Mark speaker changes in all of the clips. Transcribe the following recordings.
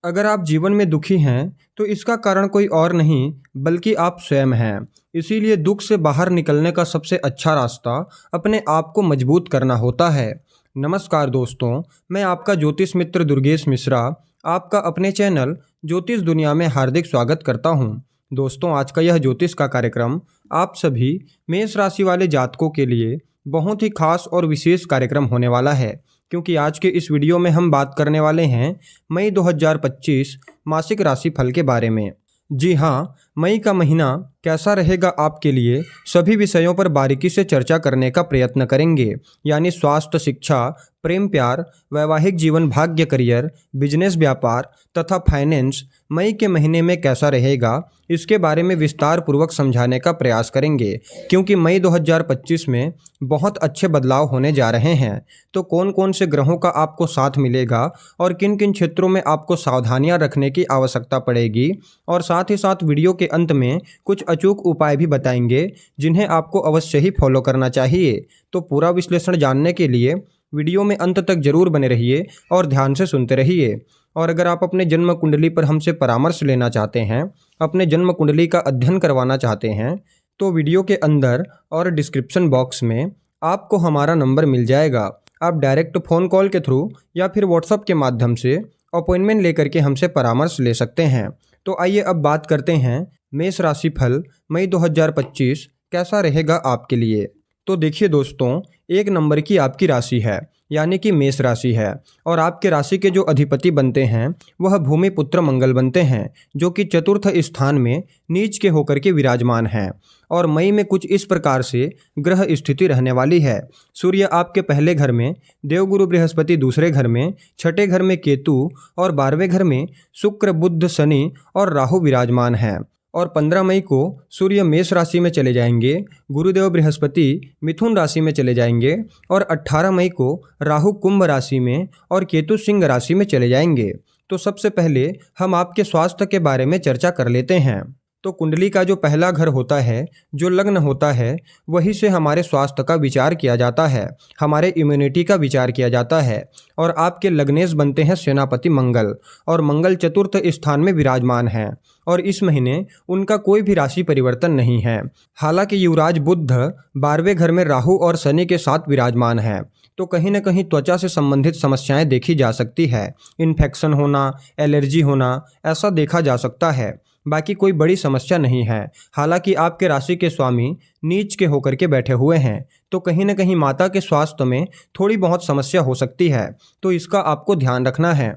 Speaker 1: अगर आप जीवन में दुखी हैं तो इसका कारण कोई और नहीं बल्कि आप स्वयं हैं। इसीलिए दुख से बाहर निकलने का सबसे अच्छा रास्ता अपने आप को मजबूत करना होता है। नमस्कार दोस्तों, मैं आपका ज्योतिष मित्र दुर्गेश मिश्रा आपका अपने चैनल ज्योतिष दुनिया में हार्दिक स्वागत करता हूं। दोस्तों, आज का यह ज्योतिष का कार्यक्रम आप सभी मेष राशि वाले जातकों के लिए बहुत ही खास और विशेष कार्यक्रम होने वाला है, क्योंकि आज के इस वीडियो में हम बात करने वाले हैं मई 2025 मासिक राशि फल के बारे में। जी हाँ, मई का महीना कैसा रहेगा आपके लिए, सभी विषयों पर बारीकी से चर्चा करने का प्रयत्न करेंगे। यानी स्वास्थ्य, शिक्षा, प्रेम प्यार, वैवाहिक जीवन, भाग्य, करियर, बिजनेस, व्यापार तथा फाइनेंस मई के महीने में कैसा रहेगा, इसके बारे में विस्तार पूर्वक समझाने का प्रयास करेंगे। क्योंकि मई 2025 में बहुत अच्छे बदलाव होने जा रहे हैं। तो कौन कौन से ग्रहों का आपको साथ मिलेगा और किन किन क्षेत्रों में आपको सावधानियां रखने की आवश्यकता पड़ेगी, और साथ ही साथ वीडियो के अंत में कुछ अचूक उपाय भी बताएंगे जिन्हें आपको अवश्य ही फॉलो करना चाहिए। तो पूरा विश्लेषण जानने के लिए वीडियो में अंत तक जरूर बने रहिए और ध्यान से सुनते रहिए। और अगर आप अपने जन्म कुंडली पर हमसे परामर्श लेना चाहते हैं, अपने जन्म कुंडली का अध्ययन करवाना चाहते हैं, तो वीडियो के अंदर और डिस्क्रिप्शन बॉक्स में आपको हमारा नंबर मिल जाएगा। आप डायरेक्ट फ़ोन कॉल के थ्रू या फिर व्हाट्सएप के माध्यम से अपॉइंटमेंट लेकर के हमसे परामर्श ले सकते हैं। तो आइए अब बात करते हैं मेष राशि फल मई 2025 कैसा रहेगा आपके लिए। तो देखिए दोस्तों, 1 नंबर की आपकी राशि है, यानी कि मेष राशि है, और आपके राशि के जो अधिपति बनते हैं वह भूमि पुत्र मंगल बनते हैं, जो कि चतुर्थ स्थान में नीच के होकर के विराजमान हैं। और मई में कुछ इस प्रकार से ग्रह स्थिति रहने वाली है। सूर्य आपके पहले घर में, देवगुरु बृहस्पति दूसरे घर में, छठे घर में केतु और 12वें घर में शुक्र, बुध, शनि और राहु विराजमान हैं। और 15 मई को सूर्य मेष राशि में चले जाएंगे, गुरुदेव बृहस्पति मिथुन राशि में चले जाएंगे, और 18 मई को राहु कुंभ राशि में और केतु सिंह राशि में चले जाएंगे। तो सबसे पहले हम आपके स्वास्थ्य के बारे में चर्चा कर लेते हैं। तो कुंडली का जो पहला घर होता है, जो लग्न होता है, वहीं से हमारे स्वास्थ्य का विचार किया जाता है, हमारे इम्यूनिटी का विचार किया जाता है। और आपके लग्नेश बनते हैं सेनापति मंगल, और मंगल चतुर्थ स्थान में विराजमान हैं। और इस महीने उनका कोई भी राशि परिवर्तन नहीं है। हालांकि युवराज बुध 12वें घर में राहु और शनि के साथ विराजमान है। तो कहीं ना कहीं त्वचा से संबंधित समस्याएं देखी जा सकती है, इन्फेक्शन होना, एलर्जी होना, ऐसा देखा जा सकता है। बाकी कोई बड़ी समस्या नहीं है। हालांकि आपके राशि के स्वामी नीच के होकर के बैठे हुए हैं, तो कहीं ना कहीं माता के स्वास्थ्य में थोड़ी बहुत समस्या हो सकती है, तो इसका आपको ध्यान रखना है।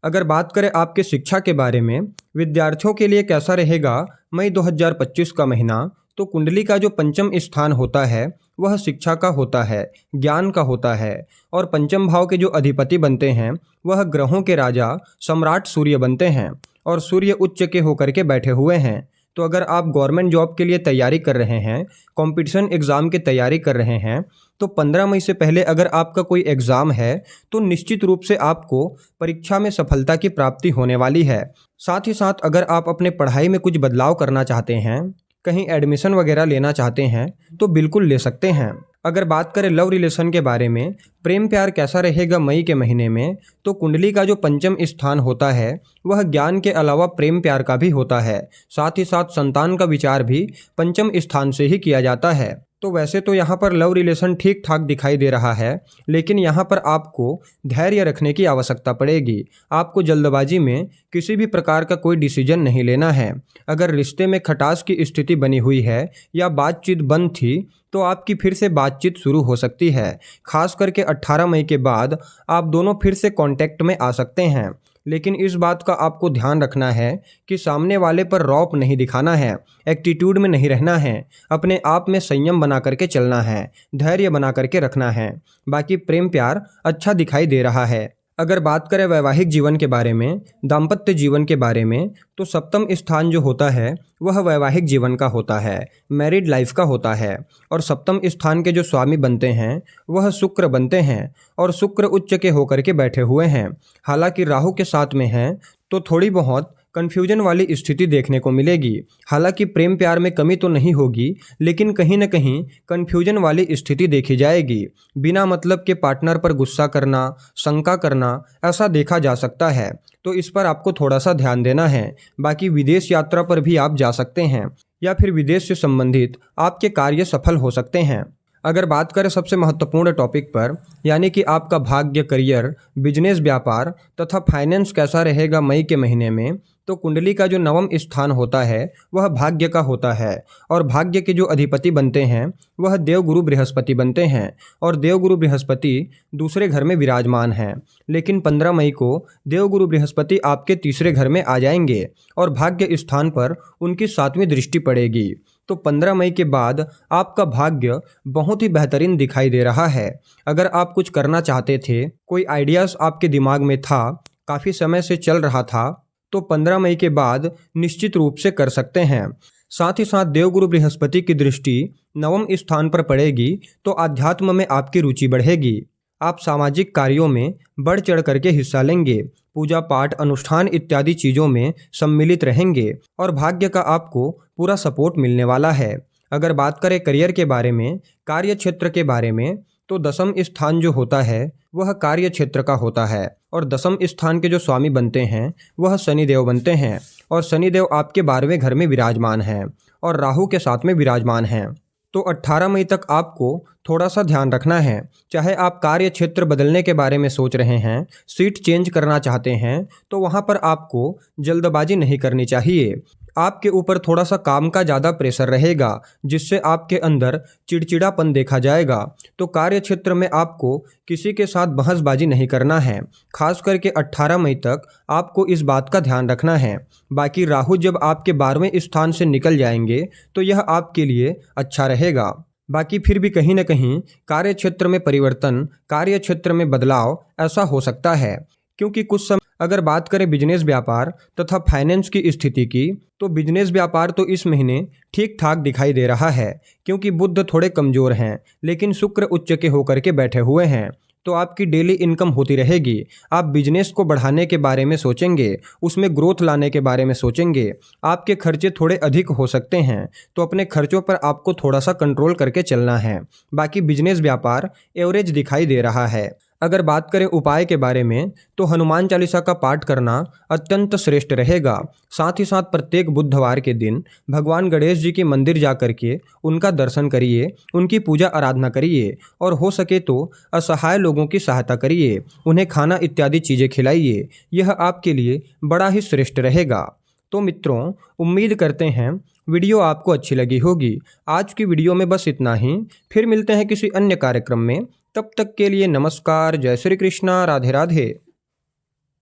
Speaker 1: अगर बात करें आपके शिक्षा के बारे में, विद्यार्थियों के लिए कैसा रहेगा मई 2025 का महीना, तो कुंडली का जो पंचम स्थान होता है वह शिक्षा का होता है, ज्ञान का होता है। और पंचम भाव के जो अधिपति बनते हैं वह ग्रहों के राजा सम्राट सूर्य बनते हैं, और सूर्य उच्च के होकर के बैठे हुए हैं। तो अगर आप गवर्नमेंट जॉब के लिए तैयारी कर रहे हैं, कंपटीशन एग्ज़ाम की तैयारी कर रहे हैं, तो 15 मई से पहले अगर आपका कोई एग्ज़ाम है तो निश्चित रूप से आपको परीक्षा में सफलता की प्राप्ति होने वाली है। साथ ही साथ अगर आप अपने पढ़ाई में कुछ बदलाव करना चाहते हैं, कहीं एडमिशन वगैरह लेना चाहते हैं, तो बिल्कुल ले सकते हैं। अगर बात करें लव रिलेशन के बारे में, प्रेम प्यार कैसा रहेगा मई के महीने में, तो कुंडली का जो पंचम स्थान होता है वह ज्ञान के अलावा प्रेम प्यार का भी होता है। साथ ही साथ संतान का विचार भी पंचम स्थान से ही किया जाता है। तो वैसे तो यहाँ पर लव रिलेशन ठीक ठाक दिखाई दे रहा है, लेकिन यहाँ पर आपको धैर्य रखने की आवश्यकता पड़ेगी। आपको जल्दबाजी में किसी भी प्रकार का कोई डिसीजन नहीं लेना है। अगर रिश्ते में खटास की स्थिति बनी हुई है या बातचीत बंद थी, तो आपकी फिर से बातचीत शुरू हो सकती है। खास करके 18 मई के बाद आप दोनों फिर से कांटेक्ट में आ सकते हैं। लेकिन इस बात का आपको ध्यान रखना है कि सामने वाले पर रौब नहीं दिखाना है, एटीट्यूड में नहीं रहना है, अपने आप में संयम बना करके चलना है, धैर्य बना करके रखना है। बाकी प्रेम प्यार अच्छा दिखाई दे रहा है। अगर बात करें वैवाहिक जीवन के बारे में, दाम्पत्य जीवन के बारे में, तो सप्तम स्थान जो होता है वह वैवाहिक जीवन का होता है, मैरिड लाइफ का होता है। और सप्तम स्थान के जो स्वामी बनते हैं वह शुक्र बनते हैं, और शुक्र उच्च के होकर के बैठे हुए हैं। हालांकि राहु के साथ में हैं, तो थोड़ी बहुत कन्फ्यूजन वाली स्थिति देखने को मिलेगी। हालांकि प्रेम प्यार में कमी तो नहीं होगी, लेकिन कहीं न कहीं कन्फ्यूजन वाली स्थिति देखी जाएगी। बिना मतलब के पार्टनर पर गुस्सा करना, शंका करना, ऐसा देखा जा सकता है, तो इस पर आपको थोड़ा सा ध्यान देना है। बाकी विदेश यात्रा पर भी आप जा सकते हैं या फिर विदेश से संबंधित आपके कार्य सफल हो सकते हैं। अगर बात करें सबसे महत्वपूर्ण टॉपिक पर, यानी कि आपका भाग्य, करियर, बिजनेस, व्यापार तथा फाइनेंस कैसा रहेगा मई के महीने में, तो कुंडली का जो नवम स्थान होता है वह भाग्य का होता है और भाग्य के जो अधिपति बनते हैं वह देवगुरु बृहस्पति बनते हैं और देवगुरु बृहस्पति दूसरे घर में विराजमान हैं। लेकिन 15 मई को देवगुरु बृहस्पति आपके तीसरे घर में आ जाएंगे और भाग्य स्थान पर उनकी 7वीं दृष्टि पड़ेगी। तो 15 मई के बाद आपका भाग्य बहुत ही बेहतरीन दिखाई दे रहा है। अगर आप कुछ करना चाहते थे, कोई आइडियाज़ आपके दिमाग में था, काफ़ी समय से चल रहा था, तो 15 मई के बाद निश्चित रूप से कर सकते हैं। साथ ही साथ देवगुरु बृहस्पति की दृष्टि नवम स्थान पर पड़ेगी तो आध्यात्म में आपकी रुचि बढ़ेगी। आप सामाजिक कार्यों में बढ़ चढ़ करके हिस्सा लेंगे, पूजा पाठ, अनुष्ठान इत्यादि चीज़ों में सम्मिलित रहेंगे और भाग्य का आपको पूरा सपोर्ट मिलने वाला है। अगर बात करें करियर के बारे में, कार्य क्षेत्र के बारे में, तो 10म स्थान जो होता है वह कार्य क्षेत्र का होता है और 10म स्थान के जो स्वामी बनते हैं वह शनिदेव बनते हैं और शनिदेव आपके 12वें घर में विराजमान हैं और राहु के साथ में विराजमान हैं। तो 18 मई तक आपको थोड़ा सा ध्यान रखना है। चाहे आप कार्य क्षेत्र बदलने के बारे में सोच रहे हैं, सीट चेंज करना चाहते हैं, तो वहाँ पर आपको जल्दबाजी नहीं करनी चाहिए। आपके ऊपर थोड़ा सा काम का ज़्यादा प्रेशर रहेगा जिससे आपके अंदर चिड़चिड़ापन देखा जाएगा। तो कार्य क्षेत्र में आपको किसी के साथ बहसबाजी नहीं करना है। खास करके 18 मई तक आपको इस बात का ध्यान रखना है। बाकी राहु जब आपके 12वें स्थान से निकल जाएंगे तो यह आपके लिए अच्छा रहेगा। बाकी फिर भी कहीं न कहीं कार्य क्षेत्र में परिवर्तन, कार्य क्षेत्र में बदलाव ऐसा हो सकता है, क्योंकि कुछ समय अगर बात करें बिजनेस, व्यापार तथा फाइनेंस की स्थिति की, तो बिजनेस व्यापार तो इस महीने ठीक ठाक दिखाई दे रहा है, क्योंकि बुध थोड़े कमज़ोर हैं, लेकिन शुक्र उच्च के होकर के बैठे हुए हैं। तो आपकी डेली इनकम होती रहेगी। आप बिजनेस को बढ़ाने के बारे में सोचेंगे, उसमें ग्रोथ लाने के बारे में सोचेंगे। आपके खर्चे थोड़े अधिक हो सकते हैं, तो अपने खर्चों पर आपको थोड़ा सा कंट्रोल करके चलना है। बाकी बिजनेस व्यापार एवरेज दिखाई दे रहा है। अगर बात करें उपाय के बारे में, तो हनुमान चालीसा का पाठ करना अत्यंत श्रेष्ठ रहेगा। साथ ही साथ प्रत्येक बुधवार के दिन भगवान गणेश जी के मंदिर जा कर के उनका दर्शन करिए, उनकी पूजा आराधना करिए और हो सके तो असहाय लोगों की सहायता करिए, उन्हें खाना इत्यादि चीज़ें खिलाइए। यह आपके लिए बड़ा ही श्रेष्ठ रहेगा। तो मित्रों, उम्मीद करते हैं वीडियो आपको अच्छी लगी होगी। आज की वीडियो में बस इतना ही। फिर मिलते हैं किसी अन्य कार्यक्रम में। तब तक के लिए नमस्कार, जय श्री कृष्णा, राधे राधे।